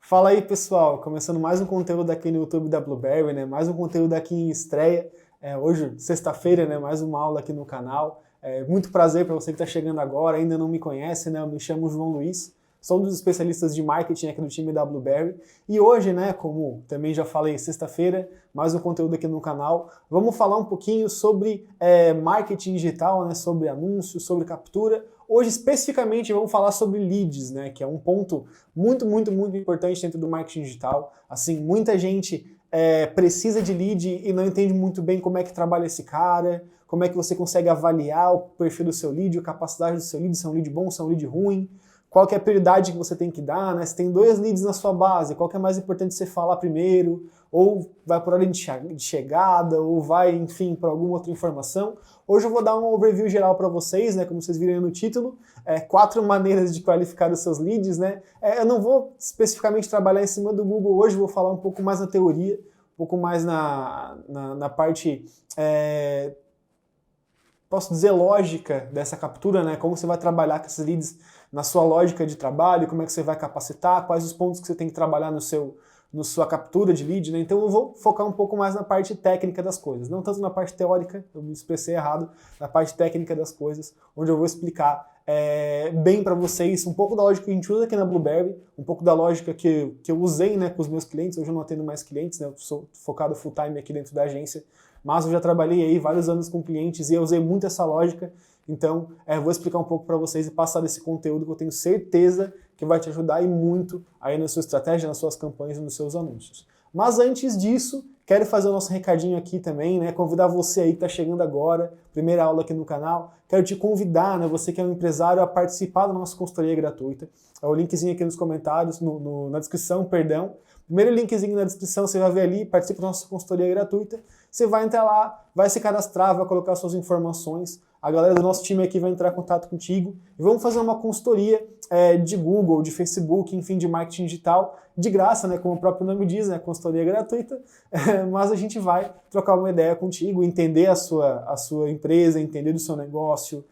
Fala aí, pessoal, começando mais um conteúdo aqui no YouTube da Blueberry, né? Mais um conteúdo aqui em estreia. Hoje, sexta-feira, né? Mais uma aula aqui no canal. Muito prazer para você que está chegando agora, ainda não me conhece, né? Eu me chamo João Luiz, sou um dos especialistas de marketing aqui do time da Blueberry. E hoje, né, como também já falei, sexta-feira, mais um conteúdo aqui no canal. Vamos falar um pouquinho sobre marketing digital, né? Sobre anúncios, sobre captura. Hoje, especificamente, vamos falar sobre leads, né? Que é um ponto muito importante dentro do marketing digital. Assim, muita gente precisa de lead e não entende muito bem como é que trabalha esse cara, como é que você consegue avaliar o perfil do seu lead, a capacidade do seu lead, se é um lead bom, se é um lead ruim, qual que é a prioridade que você tem que dar, né? Se tem 2 leads na sua base, qual que é mais importante você falar primeiro, ou vai por ordem de chegada, ou vai, enfim, para alguma outra informação. Hoje eu vou dar um overview geral para vocês, né? Como vocês viram aí no título, 4 maneiras de qualificar os seus leads, né? Eu não vou especificamente trabalhar em cima do Google hoje, vou falar um pouco mais na teoria, um pouco mais na parte posso dizer, lógica dessa captura, né? Como você vai trabalhar com esses leads na sua lógica de trabalho, como é que você vai capacitar, quais os pontos que você tem que trabalhar na sua captura de lead, né? Então eu vou focar um pouco mais na parte técnica das coisas, não tanto na parte teórica, eu me expressei errado, na parte técnica das coisas, onde eu vou explicar bem para vocês um pouco da lógica que a gente usa aqui na Blueberry, um pouco da lógica que eu usei, né, com os meus clientes. Hoje eu não atendo mais clientes, né? Eu sou focado full time aqui dentro da agência, mas eu já trabalhei aí vários anos com clientes e eu usei muito essa lógica, então vou explicar um pouco para vocês e passar desse conteúdo que eu tenho certeza que vai te ajudar e muito aí na sua estratégia, nas suas campanhas e nos seus anúncios. Mas antes disso, quero fazer o nosso recadinho aqui também, né? Convidar você aí que está chegando agora, primeira aula aqui no canal. Quero te convidar, né? Você que é um empresário, a participar da nossa consultoria gratuita. É o linkzinho aqui nos comentários, na descrição, perdão. Primeiro linkzinho na descrição, você vai ver ali, participa da nossa consultoria gratuita. Você vai entrar lá, vai se cadastrar, vai colocar suas informações. A galera do nosso time aqui vai entrar em contato contigo e vamos fazer uma consultoria de Google, de Facebook, enfim, de marketing digital, de graça, né, como o próprio nome diz, né, consultoria gratuita, mas a gente vai trocar uma ideia contigo, entender a sua empresa, entender do seu negócio,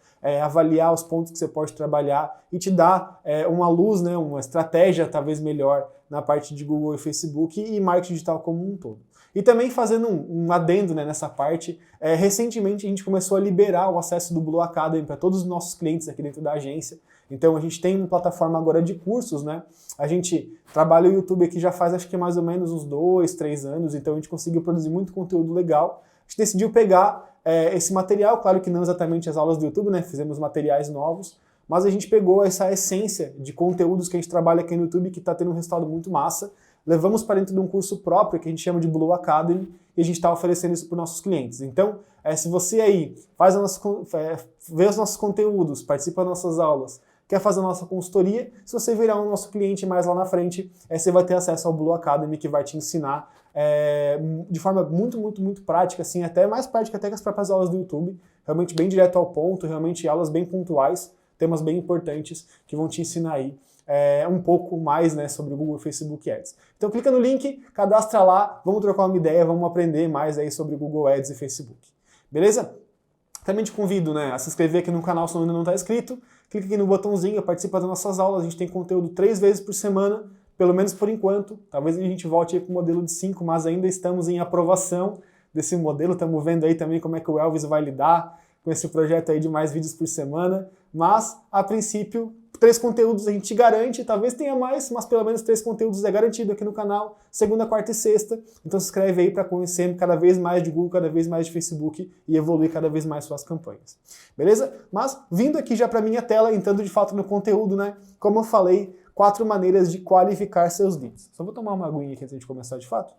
avaliar os pontos que você pode trabalhar e te dar uma luz, né, uma estratégia talvez melhor na parte de Google e Facebook e marketing digital como um todo. E também fazendo um adendo, né, nessa parte, recentemente a gente começou a liberar o acesso do Blue Academy para todos os nossos clientes aqui dentro da agência. Então a gente tem uma plataforma agora de cursos, né? A gente trabalha o YouTube aqui já faz acho que mais ou menos uns 2, 3 anos, então a gente conseguiu produzir muito conteúdo legal. A gente decidiu pegar esse material, claro que não exatamente as aulas do YouTube, né? Fizemos materiais novos, mas a gente pegou essa essência de conteúdos que a gente trabalha aqui no YouTube que está tendo um resultado muito massa. Levamos para dentro de um curso próprio que a gente chama de Blue Academy e a gente está oferecendo isso para os nossos clientes. Então, se você aí vê os nossos conteúdos, participa das nossas aulas, quer fazer a nossa consultoria, se você virar um nosso cliente mais lá na frente, você vai ter acesso ao Blue Academy que vai te ensinar de forma muito prática, assim, até mais prática até que as próprias aulas do YouTube, realmente bem direto ao ponto, realmente aulas bem pontuais, temas bem importantes que vão te ensinar aí um pouco mais, né, sobre o Google e Facebook Ads. Então clica no link, cadastra lá, vamos trocar uma ideia, vamos aprender mais aí sobre Google Ads e Facebook. Beleza? Também te convido, né, a se inscrever aqui no canal se ainda não está inscrito, clica aqui no botãozinho, participa das nossas aulas, a gente tem conteúdo 3 vezes por semana, pelo menos por enquanto, talvez a gente volte aí para o modelo de 5, mas ainda estamos em aprovação desse modelo, estamos vendo aí também como é que o Elvis vai lidar com esse projeto aí de mais vídeos por semana, mas a princípio 3 conteúdos a gente garante, talvez tenha mais, mas pelo menos 3 conteúdos é garantido aqui no canal, segunda, quarta e sexta. Então se inscreve aí para conhecer cada vez mais de Google, cada vez mais de Facebook e evoluir cada vez mais suas campanhas. Beleza? Mas vindo aqui já para minha tela, entrando de fato no conteúdo, né? Como eu falei, 4 maneiras de qualificar seus leads. Só vou tomar uma aguinha aqui antes de começar de fato.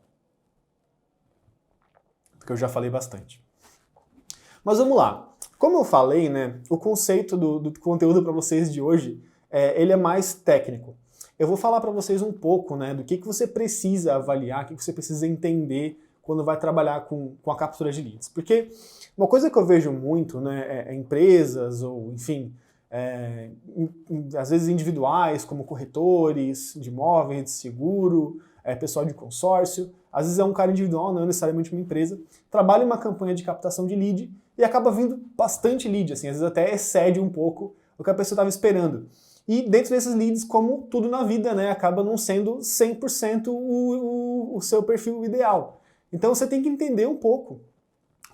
Porque eu já falei bastante. Mas vamos lá. Como eu falei, né, o conceito do conteúdo para vocês de hoje, ele é mais técnico. Eu vou falar para vocês um pouco, né, do que você precisa avaliar, o que você precisa entender quando vai trabalhar com a captura de leads. Porque uma coisa que eu vejo muito, né, empresas ou, enfim, às vezes individuais, como corretores de imóveis, de seguro, pessoal de consórcio, às vezes é um cara individual, não necessariamente uma empresa, trabalha em uma campanha de captação de lead e acaba vindo bastante lead, assim, às vezes até excede um pouco o que a pessoa estava esperando. E dentro desses leads, como tudo na vida, né, acaba não sendo 100% o seu perfil ideal. Então você tem que entender um pouco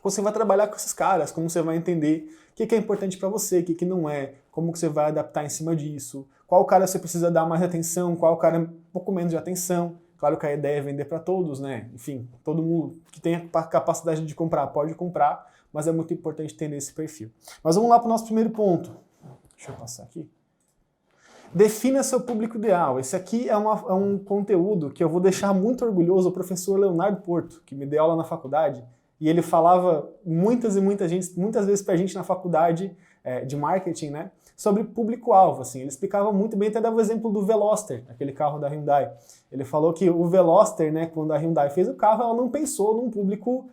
como você vai trabalhar com esses caras, como você vai entender o que é importante para você, o que não é, como que você vai adaptar em cima disso, qual cara você precisa dar mais atenção, qual cara um pouco menos de atenção. Claro que a ideia é vender para todos, né? Enfim, todo mundo que tem a capacidade de comprar pode comprar, mas é muito importante entender esse perfil. Mas vamos lá para o nosso primeiro ponto. Deixa eu passar aqui. Defina seu público ideal. Esse aqui é um conteúdo que eu vou deixar muito orgulhoso o professor Leonardo Porto, que me deu aula na faculdade, e ele falava muitas vezes pra gente na faculdade de marketing, né, sobre público-alvo, assim. Ele explicava muito bem, até dava o exemplo do Veloster, aquele carro da Hyundai. Ele falou que o Veloster, né, quando a Hyundai fez o carro, ela não pensou num público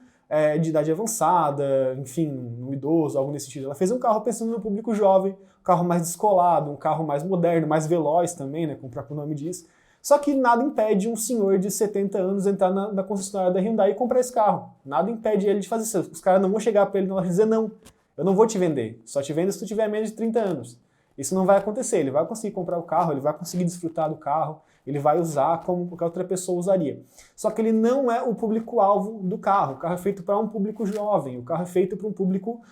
de idade avançada, enfim, no idoso, algo nesse sentido. Ela fez um carro pensando no público jovem, um carro mais descolado, um carro mais moderno, mais veloz também, né, como o próprio nome diz. Só que nada impede um senhor de 70 anos entrar na concessionária da Hyundai e comprar esse carro. Nada impede ele de fazer isso. Os caras não vão chegar para ele e dizer, não, eu não vou te vender, só te vendo se tu tiver menos de 30 anos. Isso não vai acontecer, ele vai conseguir comprar o carro, ele vai conseguir desfrutar do carro, ele vai usar como qualquer outra pessoa usaria. Só que ele não é o público-alvo do carro. O carro é feito para um público jovem, o carro é feito para um público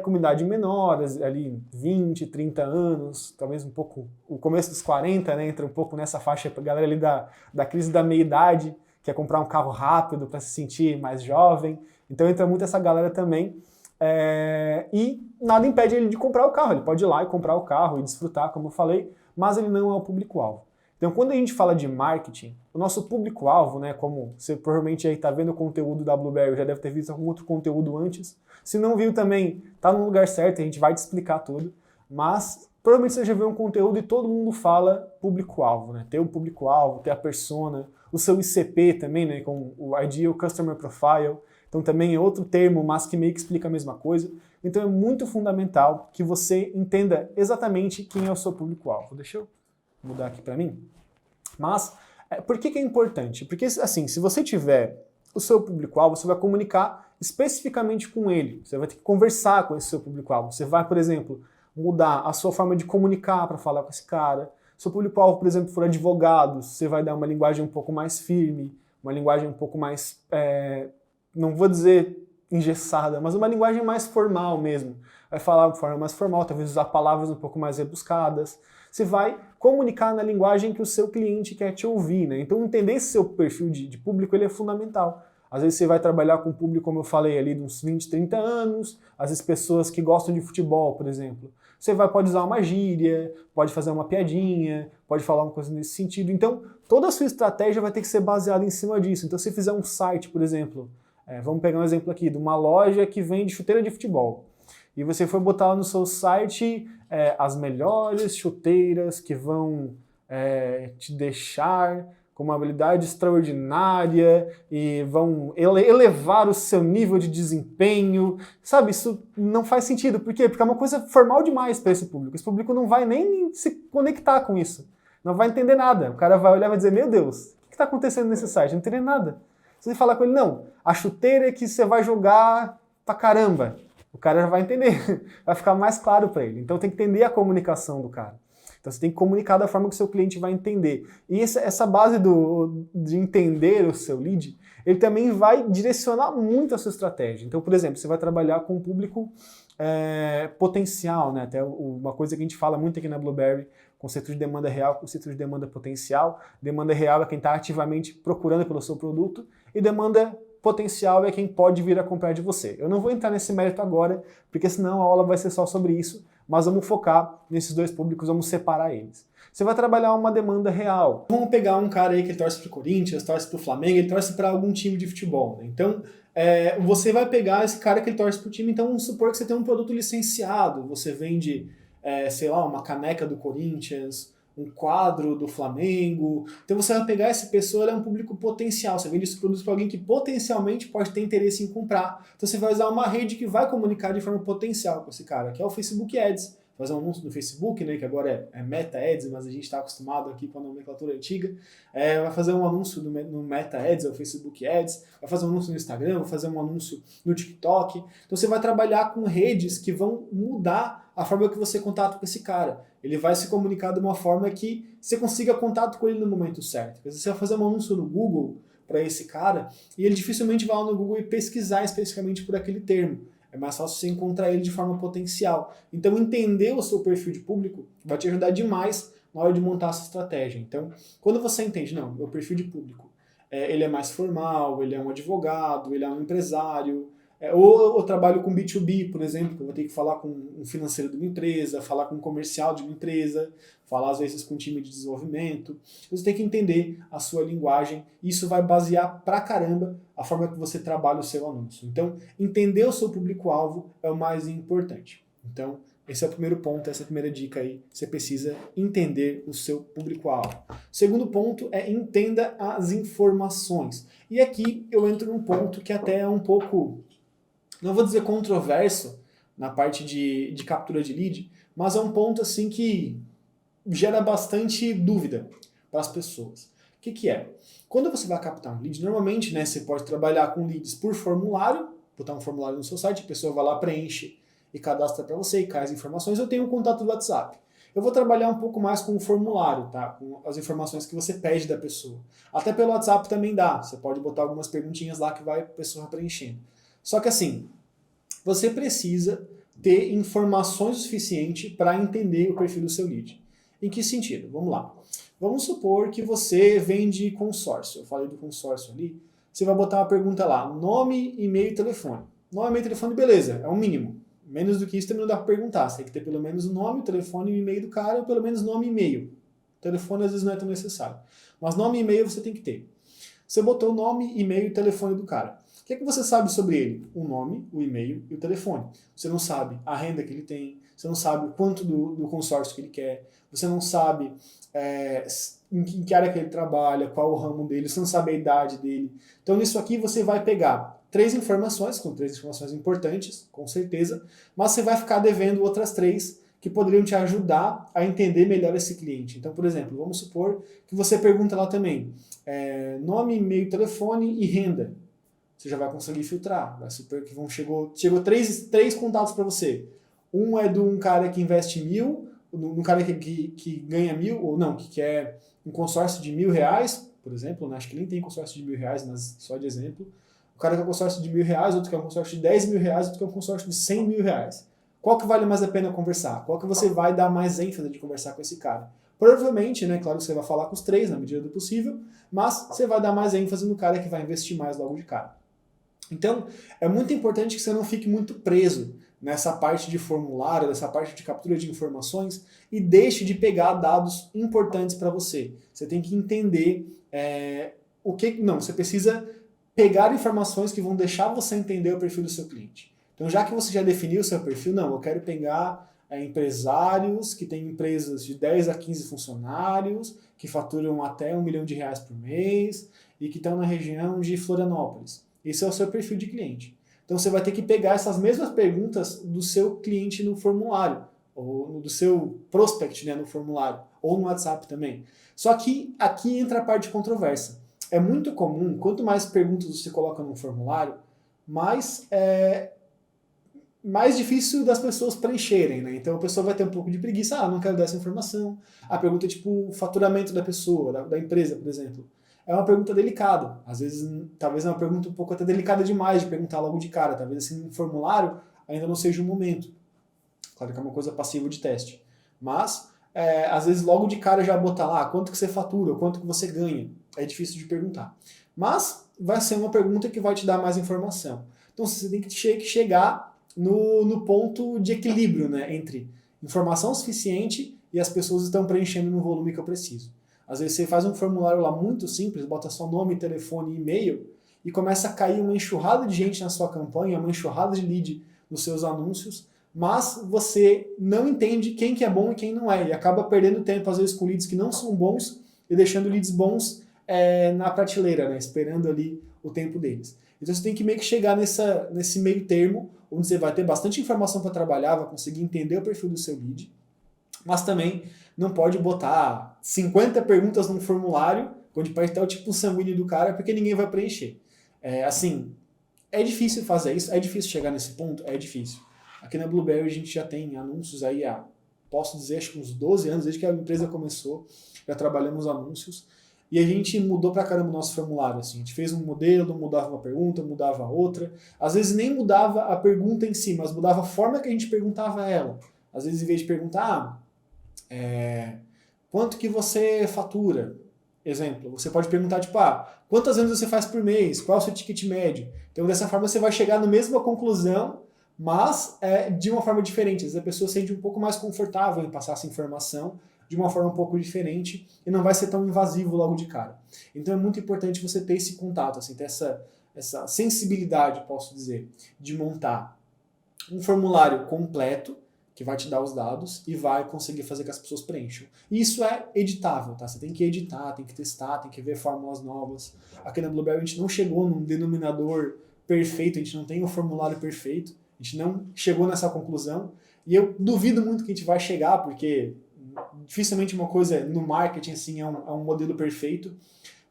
com idade menor, ali 20, 30 anos, talvez um pouco, o começo dos 40, né, entra um pouco nessa faixa, a galera ali da crise da meia-idade, quer comprar um carro rápido para se sentir mais jovem, então entra muito essa galera também. E nada impede ele de comprar o carro, ele pode ir lá e comprar o carro e desfrutar, como eu falei, mas ele não é o público-alvo. Então, quando a gente fala de marketing, o nosso público-alvo, né, como você provavelmente aí está vendo o conteúdo da Blueberry, já deve ter visto algum outro conteúdo antes. Se não viu também, tá no lugar certo, a gente vai te explicar tudo. Mas provavelmente você já viu um conteúdo e todo mundo fala público-alvo, né? Ter um público-alvo, ter a persona, o seu ICP também, né, com o Ideal Customer Profile. Então também é outro termo, mas que meio que explica a mesma coisa. Então é muito fundamental que você entenda exatamente quem é o seu público-alvo. Deixa eu mudar aqui para mim. Mas, por que é importante? Porque, assim, se você tiver o seu público-alvo, você vai comunicar especificamente com ele. Você vai ter que conversar com esse seu público-alvo. Você vai, por exemplo, mudar a sua forma de comunicar para falar com esse cara. Se o público-alvo, por exemplo, for advogado, você vai dar uma linguagem um pouco mais firme, uma linguagem um pouco mais, não vou dizer engessada, mas uma linguagem mais formal mesmo. Vai falar de forma mais formal, talvez usar palavras um pouco mais rebuscadas. Você vai comunicar na linguagem que o seu cliente quer te ouvir, né? Então entender esse seu perfil de público ele é fundamental. Às vezes você vai trabalhar com um público, como eu falei, ali de uns 20, 30 anos, às vezes pessoas que gostam de futebol, por exemplo. Você pode usar uma gíria, pode fazer uma piadinha, pode falar uma coisa nesse sentido. Então toda a sua estratégia vai ter que ser baseada em cima disso. Então se fizer um site, por exemplo, vamos pegar um exemplo aqui de uma loja que vende chuteira de futebol. E você for botar lá no seu site as melhores chuteiras que vão te deixar com uma habilidade extraordinária e vão elevar o seu nível de desempenho. Sabe, isso não faz sentido. Por quê? Porque é uma coisa formal demais para esse público. Esse público não vai nem se conectar com isso. Não vai entender nada. O cara vai olhar e vai dizer, meu Deus, o que está acontecendo nesse site? Não entender nada. Se você falar com ele, não, a chuteira é que você vai jogar pra caramba. O cara já vai entender, vai ficar mais claro para ele. Então tem que entender a comunicação do cara. Então você tem que comunicar da forma que o seu cliente vai entender. E essa base de entender o seu lead, ele também vai direcionar muito a sua estratégia. Então, por exemplo, você vai trabalhar com um público potencial, né? Até uma coisa que a gente fala muito aqui na Blueberry, conceito de demanda real, conceito de demanda potencial. Demanda real é quem está ativamente procurando pelo seu produto e demanda potencial é quem pode vir a comprar de você. Eu não vou entrar nesse mérito agora, porque senão a aula vai ser só sobre isso, mas vamos focar nesses dois públicos, vamos separar eles. Você vai trabalhar uma demanda real. Vamos pegar um cara aí que ele torce pro Corinthians, torce pro Flamengo, ele torce para algum time de futebol, né? Então, você vai pegar esse cara que ele torce pro time, então vamos supor que você tem um produto licenciado, você vende, sei lá, uma caneca do Corinthians, um quadro do Flamengo. Então você vai pegar essa pessoa, ela é um público potencial. Você vende esse produto para alguém que potencialmente pode ter interesse em comprar. Então você vai usar uma rede que vai comunicar de forma potencial com esse cara, que é o Facebook Ads. Você fazer um anúncio no Facebook, né, que agora é Meta Ads, mas a gente está acostumado aqui com a nomenclatura antiga, vai fazer um anúncio no Meta Ads, ou Facebook Ads, vai fazer um anúncio no Instagram, vai fazer um anúncio no TikTok. Então você vai trabalhar com redes que vão mudar a forma que você contata com esse cara. Ele vai se comunicar de uma forma que você consiga contato com ele no momento certo. Às vezes você vai fazer um anúncio no Google para esse cara e ele dificilmente vai lá no Google e pesquisar especificamente por aquele termo. É mais fácil você encontrar ele de forma potencial. Então, entender o seu perfil de público vai te ajudar demais na hora de montar essa estratégia. Então, quando você entende, não, meu perfil de público, ele é mais formal, ele é um advogado, ele é um empresário, ou eu trabalho com B2B, por exemplo, que eu vou ter que falar com um financeiro de uma empresa, falar com um comercial de uma empresa, falar às vezes com um time de desenvolvimento. Você tem que entender a sua linguagem e isso vai basear pra caramba a forma que você trabalha o seu anúncio. Então, entender o seu público-alvo é o mais importante. Então, esse é o primeiro ponto, essa é a primeira dica aí. Você precisa entender o seu público-alvo. Segundo ponto é entenda as informações. E aqui eu entro num ponto que até é um pouco, não vou dizer controverso na parte de captura de lead, mas é um ponto assim que gera bastante dúvida para as pessoas. O que é? Quando você vai captar um lead, normalmente, né, você pode trabalhar com leads por formulário, botar um formulário no seu site, a pessoa vai lá, preenche e cadastra para você e cai as informações. Eu tenho um contato do WhatsApp. Eu vou trabalhar um pouco mais com o formulário, tá? Com as informações que você pede da pessoa. Até pelo WhatsApp também dá. Você pode botar algumas perguntinhas lá que vai a pessoa preenchendo. Só que assim, você precisa ter informações o suficiente para entender o perfil do seu lead. Em que sentido? Vamos lá. Vamos supor que você vende consórcio. Eu falei do consórcio ali. Você vai botar uma pergunta lá, nome, e-mail e telefone. Nome, e-mail e telefone, beleza, é o mínimo. Menos do que isso também não dá para perguntar. Você tem que ter pelo menos o nome, o telefone e o e-mail do cara, ou pelo menos nome e e-mail. O telefone às vezes não é tão necessário. Mas nome e e-mail você tem que ter. Você botou o nome, e-mail e telefone do cara. O que é que você sabe sobre ele? O nome, o e-mail e o telefone. Você não sabe a renda que ele tem, você não sabe o quanto do consórcio que ele quer, você não sabe em que área que ele trabalha, qual o ramo dele, você não sabe a idade dele. Então nisso aqui você vai pegar três informações importantes, com certeza, mas você vai ficar devendo outras três que poderiam te ajudar a entender melhor esse cliente. Então, por exemplo, vamos supor que você pergunta lá também nome, e-mail, telefone e renda. Você já vai conseguir filtrar. Vai supor que chegou três contatos para você. Um é de um cara que investe 1.000, um cara que ganha 1.000, ou não, que quer um consórcio de R$1.000, por exemplo, né? Acho que nem tem consórcio de R$1.000, mas só de exemplo. O cara quer um consórcio de R$1.000, outro quer um consórcio de R$10.000, outro quer um consórcio de R$100.000. Qual que vale mais a pena conversar? Qual que você vai dar mais ênfase de conversar com esse cara? Provavelmente, né, claro que você vai falar com os três na medida do possível, mas você vai dar mais ênfase no cara que vai investir mais logo de cara. Então, é muito importante que você não fique muito preso nessa parte de formulário, nessa parte de captura de informações e deixe de pegar dados importantes para você. Você tem que entender você precisa pegar informações que vão deixar você entender o perfil do seu cliente. Então, já que você já definiu o seu perfil, não, eu quero pegar empresários que têm empresas de 10 a 15 funcionários, que faturam até R$1 milhão por mês e que estão na região de Florianópolis. Esse é o seu perfil de cliente. Então você vai ter que pegar essas mesmas perguntas do seu cliente no formulário, ou do seu prospect, né, no formulário, ou no WhatsApp também. Só que aqui entra a parte controversa. É muito comum, quanto mais perguntas você coloca no formulário, mais difícil das pessoas preencherem, né? Então a pessoa vai ter um pouco de preguiça, não quero dar essa informação. A pergunta é tipo o faturamento da pessoa, da empresa, por exemplo. É uma pergunta delicada. Às vezes, talvez é uma pergunta um pouco até delicada demais de perguntar logo de cara. Talvez assim, no formulário ainda não seja o momento. Claro que é uma coisa passiva de teste. Mas, às vezes, logo de cara já botar lá quanto que você fatura, quanto que você ganha. É difícil de perguntar. Mas vai ser uma pergunta que vai te dar mais informação. Então, você tem que chegar no ponto de equilíbrio, né, entre informação suficiente e as pessoas estão preenchendo no volume que eu preciso. Às vezes você faz um formulário lá muito simples, bota só nome, telefone e e-mail e começa a cair uma enxurrada de gente na sua campanha, uma enxurrada de lead nos seus anúncios, mas você não entende quem que é bom e quem não é, e acaba perdendo tempo às vezes com leads que não são bons e deixando leads bons na prateleira, né? Esperando ali o tempo deles. Então você tem que meio que chegar nesse meio termo, onde você vai ter bastante informação para trabalhar, vai conseguir entender o perfil do seu lead, mas também não pode botar 50 perguntas num formulário, onde pode estar o tipo sanguíneo do cara, porque ninguém vai preencher. Assim, é difícil fazer isso, é difícil chegar nesse ponto, é difícil. Aqui na Blueberry a gente já tem anúncios aí há, posso dizer, acho que uns 12 anos, desde que a empresa começou, já trabalhamos anúncios, e a gente mudou pra caramba o nosso formulário, assim. A gente fez um modelo, mudava uma pergunta, mudava outra. Às vezes nem mudava a pergunta em si, mas mudava a forma que a gente perguntava ela. Às vezes, em vez de perguntar, quanto que você fatura? Exemplo, você pode perguntar, tipo, quantas vendas você faz por mês? Qual é o seu ticket médio? Então, dessa forma, você vai chegar na mesma conclusão, mas de uma forma diferente. Às vezes a pessoa se sente um pouco mais confortável em passar essa informação de uma forma um pouco diferente e não vai ser tão invasivo logo de cara. Então é muito importante você ter esse contato, assim, ter essa sensibilidade, posso dizer, de montar um formulário completo que vai te dar os dados e vai conseguir fazer que as pessoas preencham. E isso é editável, tá? Você tem que editar, tem que testar, tem que ver fórmulas novas. Aqui na Blueberry a gente não chegou num denominador perfeito, a gente não tem um formulário perfeito, a gente não chegou nessa conclusão. E eu duvido muito que a gente vai chegar, porque dificilmente uma coisa no marketing assim é um modelo perfeito,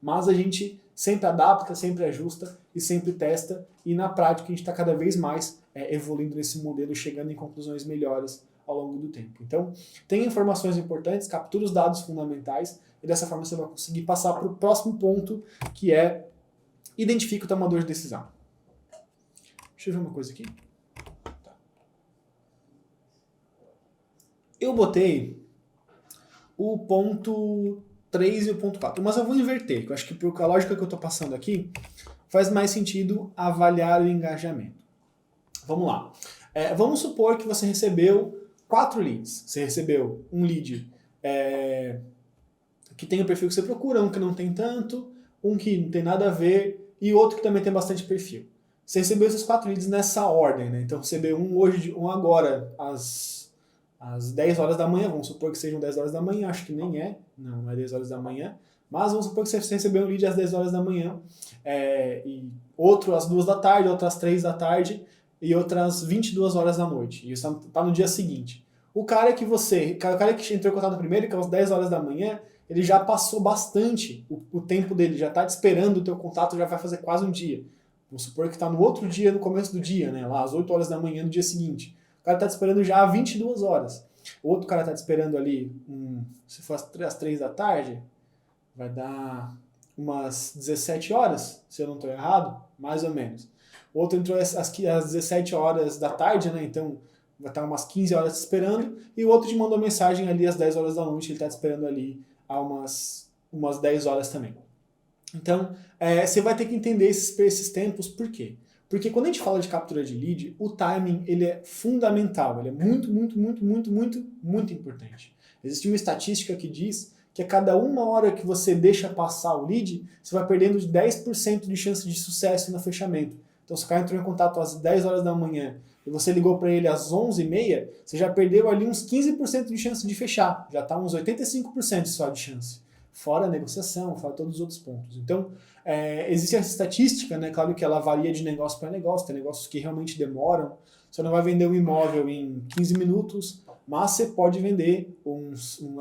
mas a gente sempre adapta, sempre ajusta e sempre testa, e na prática a gente está cada vez mais evoluindo nesse modelo, chegando em conclusões melhores ao longo do tempo. Então, tem informações importantes, captura os dados fundamentais, e dessa forma você vai conseguir passar para o próximo ponto, que é identifica o tomador de decisão. Deixa eu ver uma coisa aqui. Tá. Eu botei o ponto 3 e o ponto 4, mas eu vou inverter, que eu acho que por a lógica que eu estou passando aqui, faz mais sentido avaliar o engajamento. Vamos lá. Vamos supor que você recebeu 4 leads. Você recebeu um lead que tem o perfil que você procura, um que não tem tanto, um que não tem nada a ver e outro que também tem bastante perfil. Você recebeu esses 4 leads nessa ordem, né? Então recebeu um agora às 10 horas da manhã, vamos supor que sejam 10 horas da manhã, acho que nem não é 10 horas da manhã, mas vamos supor que você recebeu um lead às 10 horas da manhã, e outro às 2 da tarde, outro às 3 da tarde, e outras 22 horas da noite. E isso está no dia seguinte. O cara que entrou em contato primeiro, que é às 10 horas da manhã, ele já passou bastante o tempo dele, já está te esperando o teu contato, já vai fazer quase um dia. Vamos supor que está no outro dia, no começo do dia, né, lá às 8 horas da manhã do dia seguinte. O cara está te esperando já há 22 horas. O outro cara está te esperando ali, se for às 3 da tarde, vai dar umas 17 horas, se eu não estou errado, mais ou menos. O outro entrou às 17 horas da tarde, né? Então vai estar umas 15 horas te esperando. E o outro te mandou mensagem ali às 10 horas da noite, ele está te esperando ali há umas 10 horas também. Então, você vai ter que entender esses tempos, por quê? Porque quando a gente fala de captura de lead, o timing ele é fundamental, ele é muito, muito, muito, muito, muito, muito importante. Existe uma estatística que diz que a cada 1 hora que você deixa passar o lead, você vai perdendo de 10% de chance de sucesso no fechamento. Então, se o cara entrou em contato às 10 horas da manhã e você ligou para ele às 11h30, você já perdeu ali uns 15% de chance de fechar. Já está uns 85% só de chance. Fora a negociação, fora todos os outros pontos. Então, existe essa estatística, né? Claro que ela varia de negócio para negócio, tem negócios que realmente demoram. Você não vai vender um imóvel em 15 minutos, mas você pode vender,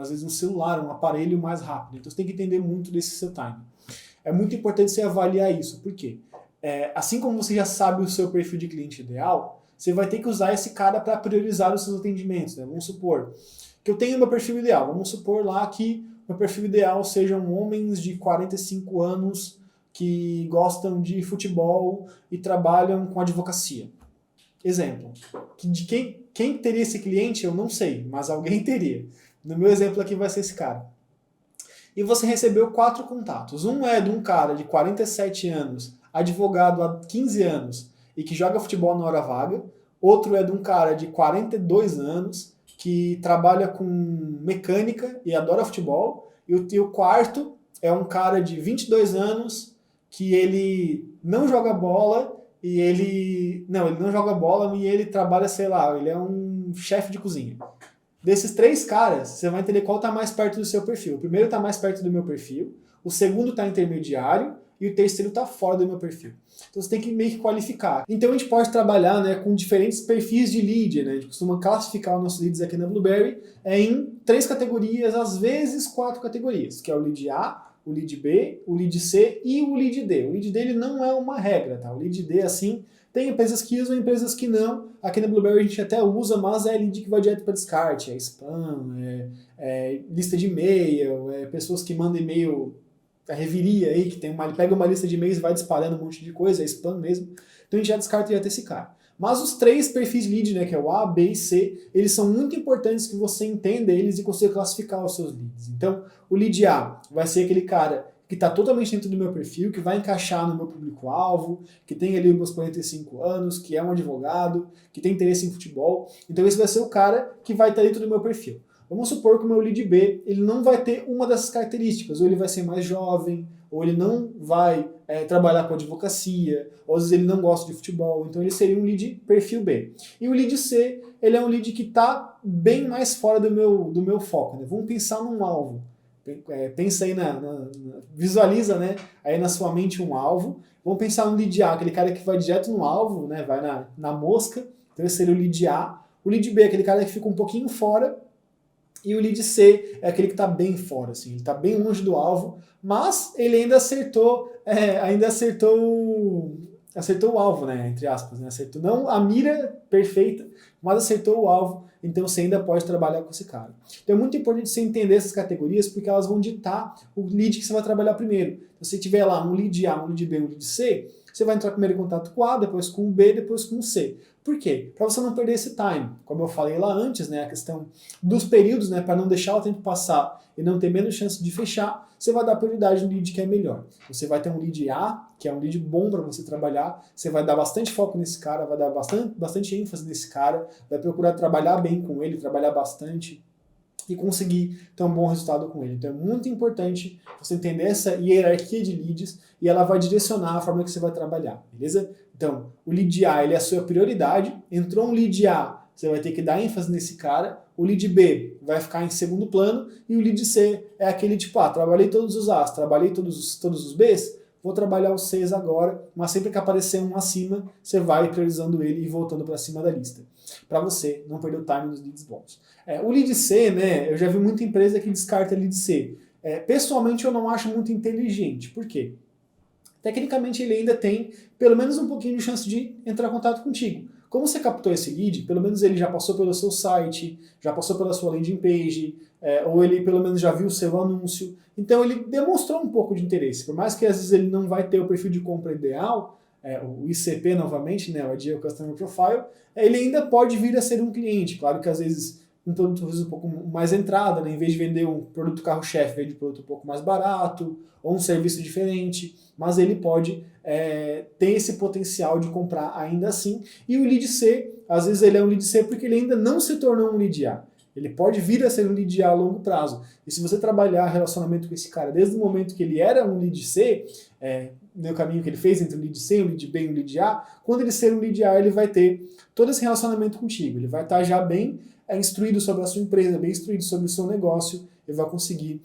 às vezes, um celular, um aparelho mais rápido. Então, você tem que entender muito desse seu time. É muito importante você avaliar isso. Por quê? Assim como você já sabe o seu perfil de cliente ideal, você vai ter que usar esse cara para priorizar os seus atendimentos. Né? Vamos supor que eu tenho meu perfil ideal. Vamos supor lá que meu perfil ideal sejam homens de 45 anos que gostam de futebol e trabalham com advocacia. Exemplo. De quem teria esse cliente, eu não sei, mas alguém teria. No meu exemplo aqui vai ser esse cara. E você recebeu 4 contatos. Um é de um cara de 47 anos, advogado há 15 anos e que joga futebol na hora vaga. Outro é de um cara de 42 anos que trabalha com mecânica e adora futebol. E o quarto é um cara de 22 anos que ele não joga bola e ele não joga bola e ele trabalha, sei lá, ele é um chefe de cozinha. Desses 3 caras, você vai entender qual está mais perto do seu perfil. O primeiro está mais perto do meu perfil, o segundo está intermediário e o terceiro está fora do meu perfil. Então você tem que meio que qualificar. Então a gente pode trabalhar, né, com diferentes perfis de lead, né? A gente costuma classificar os nossos leads aqui na Blueberry em 3 categorias, às vezes 4 categorias, que é o lead A, o lead B, o lead C e o lead D. O lead D ele não é uma regra, tá? O lead D, assim, tem empresas que usam, empresas que não. Aqui na Blueberry a gente até usa, mas é lead que vai direto para descarte, é spam, é lista de e-mail, é pessoas que mandam e-mail, a reviria aí, que pega uma lista de e-mails e vai disparando um monte de coisa, é spam mesmo. Então a gente já descarta direto esse cara. Mas os 3 perfis lead, né, que é o A, B e C, eles são muito importantes que você entenda eles e consiga classificar os seus leads. Então, o lead A vai ser aquele cara que está totalmente dentro do meu perfil, que vai encaixar no meu público-alvo, que tem ali os meus 45 anos, que é um advogado, que tem interesse em futebol. Então esse vai ser o cara que vai estar dentro do meu perfil. Vamos supor que o meu lead B ele não vai ter uma dessas características, ou ele vai ser mais jovem, ou ele não vai trabalhar com advocacia, ou às vezes ele não gosta de futebol, então ele seria um lead perfil B. E o lead C, ele é um lead que está bem mais fora do meu foco, né? Vamos pensar num alvo. Pensa aí visualiza, né, aí na sua mente um alvo. Vamos pensar no lead A, aquele cara que vai direto no alvo, né, vai na mosca. Então esse seria o lead A. O lead B é aquele cara que fica um pouquinho fora. E o lead C é aquele que está bem fora, assim, ele está bem longe do alvo, mas ele ainda acertou o alvo, né, entre aspas, né, acertou não a mira perfeita, mas acertou o alvo, então você ainda pode trabalhar com esse cara. Então é muito importante você entender essas categorias, porque elas vão ditar o lead que você vai trabalhar primeiro. Então, se tiver lá um lead A, um lead B, um lead C, você vai entrar primeiro em contato com o A, depois com o B, depois com o C. Por quê? Para você não perder esse time. Como eu falei lá antes, né, a questão dos períodos, né, para não deixar o tempo passar e não ter menos chance de fechar, você vai dar prioridade no lead que é melhor. Você vai ter um lead A, que é um lead bom para você trabalhar, você vai dar bastante foco nesse cara, vai dar bastante ênfase nesse cara, vai procurar trabalhar bem com ele, trabalhar bastante e conseguir ter um bom resultado com ele. Então é muito importante você entender essa hierarquia de leads e ela vai direcionar a forma que você vai trabalhar, beleza? Então, o lead A ele é a sua prioridade, entrou um lead A, você vai ter que dar ênfase nesse cara, o lead B vai ficar em segundo plano e o lead C é aquele tipo, trabalhei todos os A's, trabalhei todos os B's, vou trabalhar os C's agora, mas sempre que aparecer um acima, você vai priorizando ele e voltando para cima da lista, para você não perder o time dos leads bons. O lead C, né, eu já vi muita empresa que descarta lead C. Pessoalmente eu não acho muito inteligente, por quê? Tecnicamente ele ainda tem pelo menos um pouquinho de chance de entrar em contato contigo. Como você captou esse lead, pelo menos ele já passou pelo seu site, já passou pela sua landing page, ou ele pelo menos já viu o seu anúncio. Então ele demonstrou um pouco de interesse. Por mais que às vezes ele não vai ter o perfil de compra ideal, o ICP novamente, né, o Ideal Customer Profile, ele ainda pode vir a ser um cliente. Claro que às vezes um produto um pouco mais entrada, né, em vez de vender um produto carro-chefe, vende um produto um pouco mais barato, ou um serviço diferente, mas ele pode ter esse potencial de comprar ainda assim. E o lead C, às vezes ele é um lead C porque ele ainda não se tornou um lead A. Ele pode vir a ser um lead A longo prazo. E se você trabalhar relacionamento com esse cara desde o momento que ele era um lead C, no caminho que ele fez entre o lead C, o lead B e o lead A, quando ele ser um lead A, ele vai ter todo esse relacionamento contigo. Ele vai estar já bem instruído sobre a sua empresa, bem instruído sobre o seu negócio, ele vai conseguir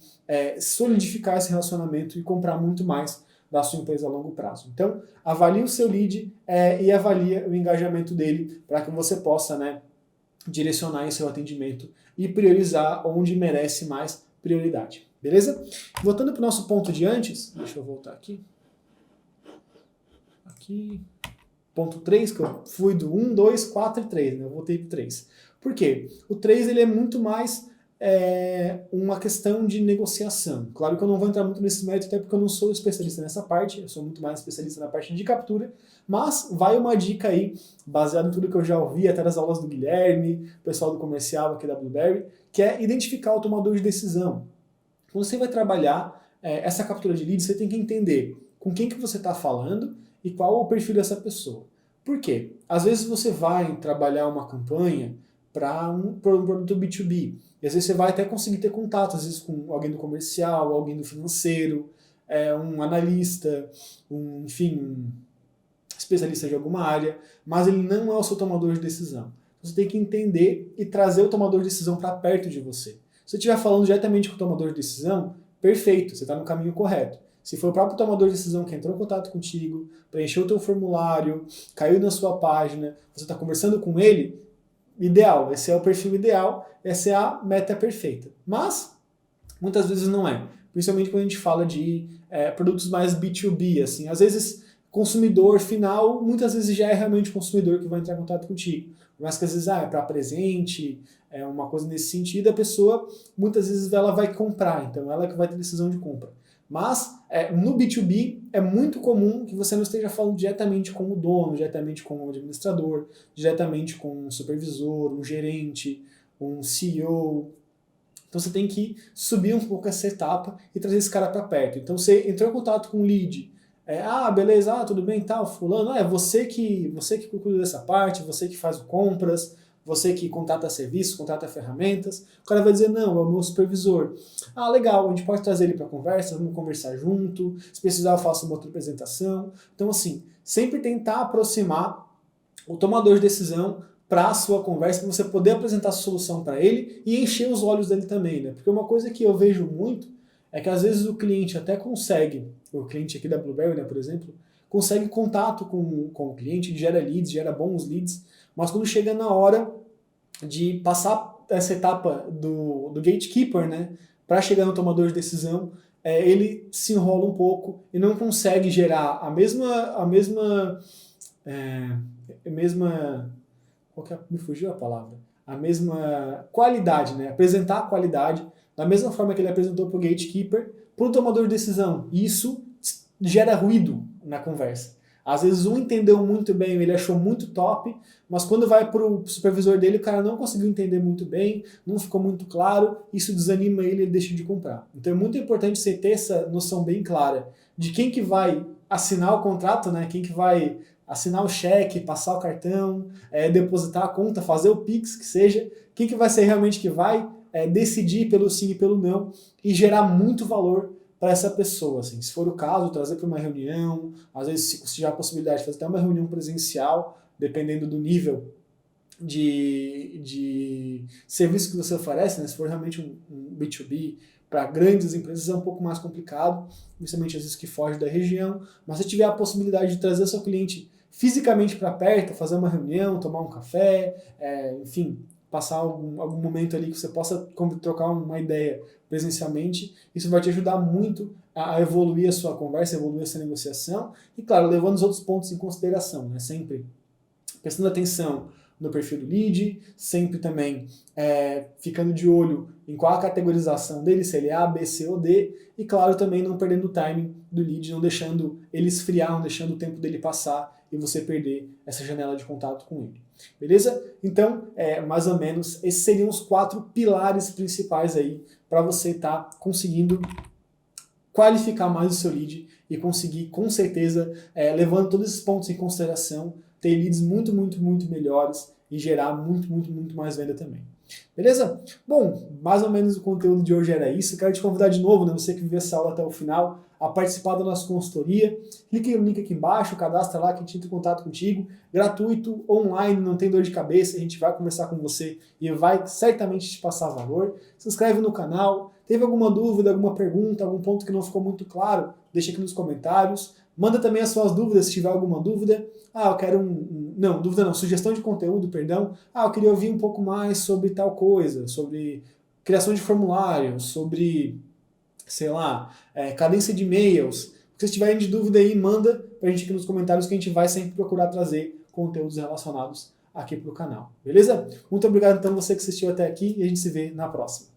solidificar esse relacionamento e comprar muito mais da sua empresa a longo prazo. Então, avalie o seu lead e avalie o engajamento dele para que você possa, né, direcionar o seu atendimento e priorizar onde merece mais prioridade. Beleza? Voltando para o nosso ponto de antes, deixa eu voltar aqui. Ponto 3, que eu fui do 1, 2, 4 e 3, né? Eu voltei para o 3. Por quê? O 3 ele é muito mais uma questão de negociação. Claro que eu não vou entrar muito nesse mérito, até porque eu não sou especialista nessa parte, eu sou muito mais especialista na parte de captura, mas vai uma dica aí, baseado em tudo que eu já ouvi, até nas aulas do Guilherme, o pessoal do comercial aqui da Blueberry, que é identificar o tomador de decisão. Quando você vai trabalhar essa captura de leads, você tem que entender com quem que você está falando e qual o perfil dessa pessoa. Por quê? Às vezes você vai trabalhar uma campanha para um produto B2B, e às vezes você vai até conseguir ter contato, às vezes com alguém do comercial, alguém do financeiro, um analista, um especialista de alguma área, mas ele não é o seu tomador de decisão. Você tem que entender e trazer o tomador de decisão para perto de você. Se você estiver falando diretamente com o tomador de decisão, perfeito, você está no caminho correto. Se foi o próprio tomador de decisão que entrou em contato contigo, preencheu o teu formulário, caiu na sua página, você está conversando com ele, ideal, esse é o perfil ideal, essa é a meta perfeita. Mas, muitas vezes não é. Principalmente quando a gente fala de produtos mais B2B, assim. Às vezes, consumidor final, muitas vezes já é realmente o consumidor que vai entrar em contato contigo. Mas que às vezes é para presente, é uma coisa nesse sentido, a pessoa, muitas vezes ela vai comprar, então ela que vai ter decisão de compra. Mas no B2B é muito comum que você não esteja falando diretamente com o dono, diretamente com o administrador, diretamente com um supervisor, um gerente, um CEO. Então você tem que subir um pouco essa etapa e trazer esse cara para perto. Então você entrou em contato com o lead, beleza, tudo bem, tal, fulano, você que cuida dessa parte, você que faz o compras, você que contrata serviços, contrata ferramentas, o cara vai dizer, não, é o meu supervisor. Legal, a gente pode trazer ele para conversa, vamos conversar junto, se precisar eu faço uma outra apresentação. Então assim, sempre tentar aproximar o tomador de decisão para a sua conversa, para você poder apresentar a solução para ele e encher os olhos dele também, né? Porque uma coisa que eu vejo muito é que às vezes o cliente até consegue, o cliente aqui da Blueberry, né, por exemplo, consegue contato com o cliente, gera leads, gera bons leads, mas quando chega na hora de passar essa etapa do gatekeeper, né, para chegar no tomador de decisão, ele se enrola um pouco e não consegue gerar a mesma me fugiu a palavra, a mesma qualidade, né? Apresentar a qualidade da mesma forma que ele apresentou para o gatekeeper, para o tomador de decisão. E isso gera ruído na conversa. Às vezes um entendeu muito bem, ele achou muito top, mas quando vai para o supervisor dele, o cara não conseguiu entender muito bem, não ficou muito claro, isso desanima ele deixa de comprar. Então é muito importante você ter essa noção bem clara de quem que vai assinar o contrato, né? Quem que vai assinar o cheque, passar o cartão, depositar a conta, fazer o Pix, que seja, quem que vai ser realmente que vai decidir pelo sim e pelo não e gerar muito valor para essa pessoa. Assim. Se for o caso, trazer para uma reunião, às vezes se tiver a possibilidade de fazer até uma reunião presencial, dependendo do nível de serviço que você oferece, né? Se for realmente um B2B, para grandes empresas é um pouco mais complicado, principalmente às vezes que foge da região, mas se tiver a possibilidade de trazer seu cliente fisicamente para perto, fazer uma reunião, tomar um café, enfim, passar algum momento ali que você possa trocar uma ideia presencialmente, isso vai te ajudar muito a evoluir a sua conversa, evoluir essa negociação, e claro, levando os outros pontos em consideração, né? Sempre prestando atenção no perfil do lead, sempre também ficando de olho em qual a categorização dele, se ele é A, B, C ou D, e claro, também não perdendo o timing do lead, não deixando ele esfriar, não deixando o tempo dele passar e você perder essa janela de contato com ele. Beleza? Então, mais ou menos, esses seriam os 4 pilares principais aí para você estar conseguindo qualificar mais o seu lead e conseguir, com certeza, levando todos esses pontos em consideração, ter leads muito, muito, muito melhores e gerar muito, muito, muito mais venda também. Beleza? Bom, mais ou menos o conteúdo de hoje era isso. Quero te convidar de novo, né, você que viu essa aula até o final, a participar da nossa consultoria. Clique no link aqui embaixo, cadastra lá que a gente entra em contato contigo. Gratuito, online, não tem dor de cabeça. A gente vai conversar com você e vai certamente te passar valor. Se inscreve no canal. Teve alguma dúvida, alguma pergunta, algum ponto que não ficou muito claro? Deixa aqui nos comentários. Manda também as suas dúvidas, se tiver alguma dúvida. Eu quero sugestão de conteúdo, perdão. Eu queria ouvir um pouco mais sobre tal coisa, sobre criação de formulários, sobre, sei lá, cadência de e-mails. Se vocês tiverem de dúvida aí, manda pra gente aqui nos comentários que a gente vai sempre procurar trazer conteúdos relacionados aqui pro canal. Beleza? Muito obrigado então você que assistiu até aqui e a gente se vê na próxima.